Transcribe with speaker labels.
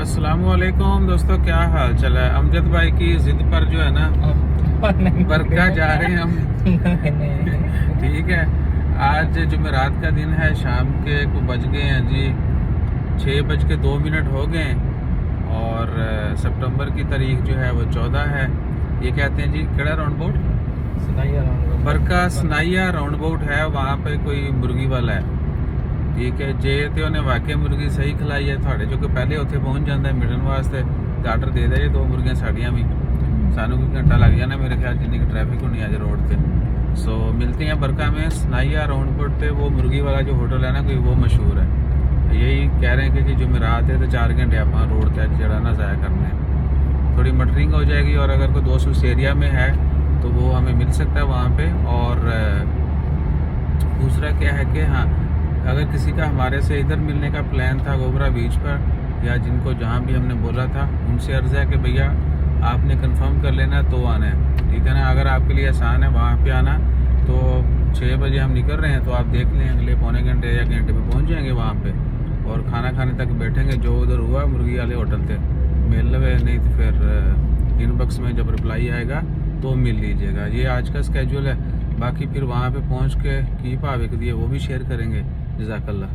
Speaker 1: अस्सलामुअलैकुम दोस्तों, क्या हाल चाल है। अमजद भाई की जिद पर जो है ना बरका जा रहे हैं हम। ठीक है, आज जुमेरात का दिन है, शाम के को बज गए हैं जी 6:02 हो गए और सितंबर की तारीख जो है वो 14 है। ये कहते हैं जी केड़ा राउंड बोट, बरका सनाइया राउंड बोट है। वहाँ पे कोई मुर्गी वाला है, ठीक है। जे तो उन्हें वाकई मुर्गी सही खिलाई है थोड़े जो कि पहले उत्थे पहुँच जाता है मिलने वास्ते तो आर्डर दे दे। 2 मुर्गियाँ साड़ियाँ भी सानू कोई घंटा लग जाना मेरे ख्याल, जिन्नी की ट्रैफिक होनी अज रोड पे। सो मिलते हैं बरका में सनाइया राउंड बोट पे। वो मुर्गी वाला जो होटल है ना कोई, वो मशहूर है। यही कह रहे हैं कि जुमेरात है तो 4 घंटे आप रोड तक जरा ना ज़ाया करना है, थोड़ी मटरिंग हो जाएगी। और अगर कोई दोस्त उस एरिया में है तो वो हमें मिल सकता है वहाँ पे। और दूसरा क्या है कि हाँ, अगर किसी का हमारे से इधर मिलने का प्लान था गोबरा बीच पर या जिनको जहाँ भी हमने बोला था, उनसे अर्ज़ है कि भैया आपने कंफर्म कर लेना तो आना है, ठीक है ना। अगर आपके लिए आसान है वहाँ पे आना तो 6 बजे हम निकल रहे हैं तो आप देख लें अगले पौने घंटे या घंटे में पहुँच जाएंगे वहाँ पे और खाना खाने तक बैठेंगे। जो उधर हुआ मुर्गी वाले होटल थे मिल लवे, नहीं तो फिर इनबॉक्स में जब रिप्लाई आएगा तो मिल लीजिएगा। ये आज का स्केड्यूल है। बाकी फिर वहाँ पे पहुँच के की भाव एक दिए वो भी शेयर करेंगे। जज़ाकल्लाह।